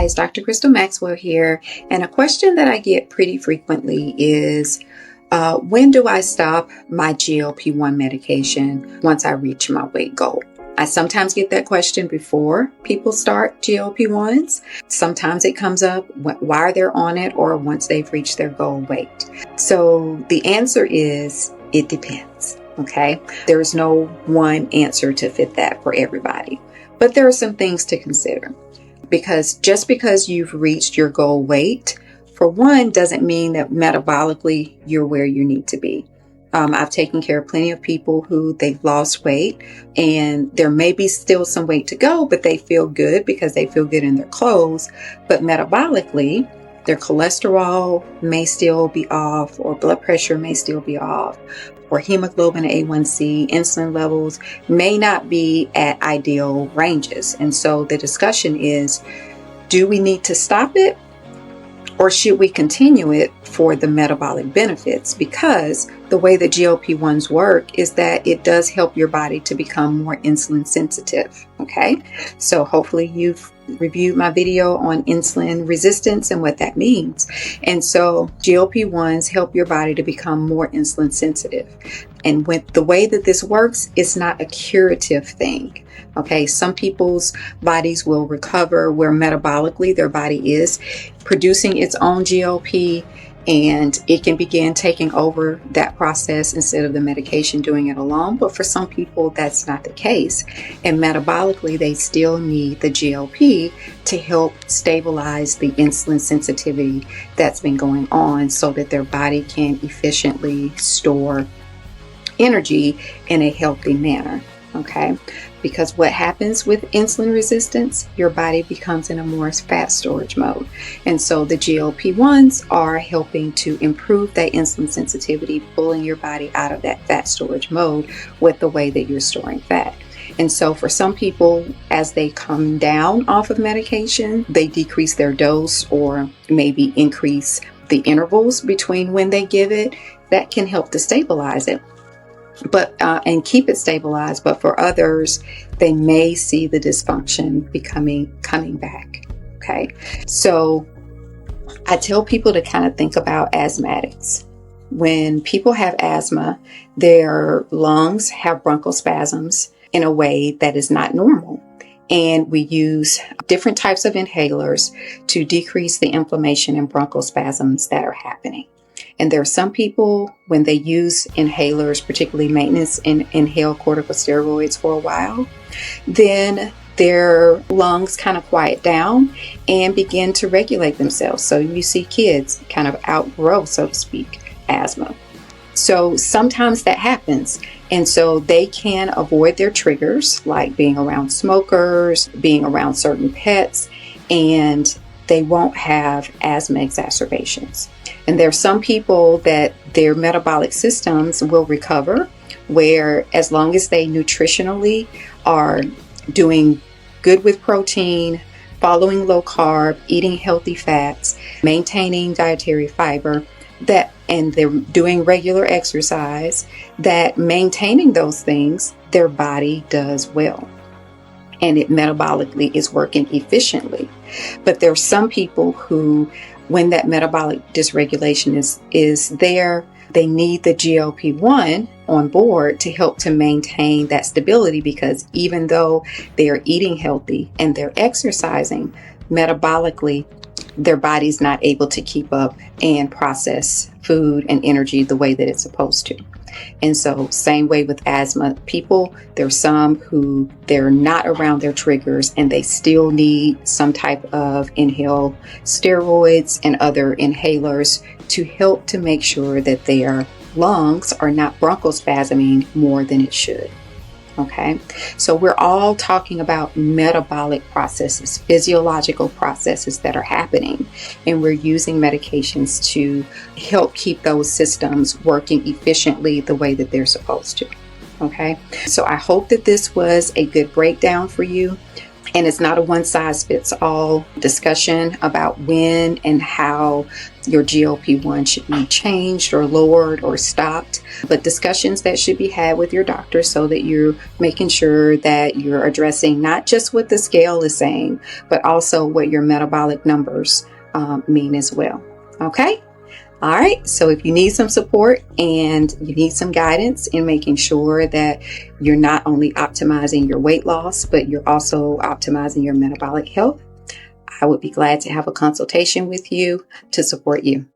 guys, Dr. Crystal Maxwell here, and a question that I get pretty frequently is, when do I stop my GLP-1 medication once I reach my weight goal? I sometimes get that question before people start GLP-1s. Sometimes it comes up while they're on it or once they've reached their goal weight. So the answer is, it depends, okay? There is no one answer to fit that for everybody. But there are some things to consider, because just because you've reached your goal weight, for one, doesn't mean that metabolically you're where you need to be. I've taken care of plenty of people who they've lost weight and there may be still some weight to go, but they feel good because they feel good in their clothes. But metabolically, their cholesterol may still be off, or blood pressure may still be off, or hemoglobin A1C, insulin levels may not be at ideal ranges. And so the discussion is, do we need to stop it? Or should we continue it for the metabolic benefits? Because the way the GLP-1s work is that it does help your body to become more insulin sensitive. Okay, so hopefully you've reviewed my video on insulin resistance and what that means. And so GLP-1s help your body to become more insulin sensitive. And with the way that this works, it's not a curative thing. Okay, some people's bodies will recover where metabolically their body is producing its own GLP, and it can begin taking over that process instead of the medication doing it alone. But for some people, that's not the case. And metabolically, they still need the GLP to help stabilize the insulin sensitivity that's been going on so that their body can efficiently store energy in a healthy manner. Okay, because what happens with insulin resistance, your body becomes in a more fat storage mode. And so the GLP-1s are helping to improve that insulin sensitivity, pulling your body out of that fat storage mode with the way that you're storing fat. And so for some people, as they come down off of medication, they decrease their dose or maybe increase the intervals between when they give it. That can help to stabilize it, but and keep it stabilized. But for others, they may see the dysfunction coming back. Okay, so I tell people to kind of think about asthmatics. When people have asthma, their lungs have bronchospasms in a way that is not normal. And we use different types of inhalers to decrease the inflammation and bronchospasms that are happening. And there are some people, when they use inhalers, particularly maintenance and inhale corticosteroids for a while, then their lungs kind of quiet down and begin to regulate themselves. So you see kids kind of outgrow, so to speak, asthma. So sometimes that happens. And so they can avoid their triggers, like being around smokers, being around certain pets, and they won't have asthma exacerbations. And there are some people that their metabolic systems will recover, where as long as they nutritionally are doing good with protein, following low carb, eating healthy fats, maintaining dietary fiber, and they're doing regular exercise, that maintaining those things, their body does well. And it metabolically is working efficiently. But there are some people who, when that metabolic dysregulation is there, they need the GLP-1 on board to help to maintain that stability, because even though they are eating healthy and they're exercising, metabolically, their body's not able to keep up and process food and energy the way that it's supposed to. And so same way with asthma people, there's some who they're not around their triggers and they still need some type of inhale steroids and other inhalers to help to make sure that their lungs are not bronchospasming more than it should. Okay, so we're all talking about metabolic processes, physiological processes that are happening, and we're using medications to help keep those systems working efficiently the way that they're supposed to. Okay, so I hope that this was a good breakdown for you. And it's not a one-size-fits-all discussion about when and how your GLP-1 should be changed or lowered or stopped, but discussions that should be had with your doctor so that you're making sure that you're addressing not just what the scale is saying, but also what your metabolic numbers mean as well. Okay? All right, so if you need some support and you need some guidance in making sure that you're not only optimizing your weight loss, but you're also optimizing your metabolic health, I would be glad to have a consultation with you to support you.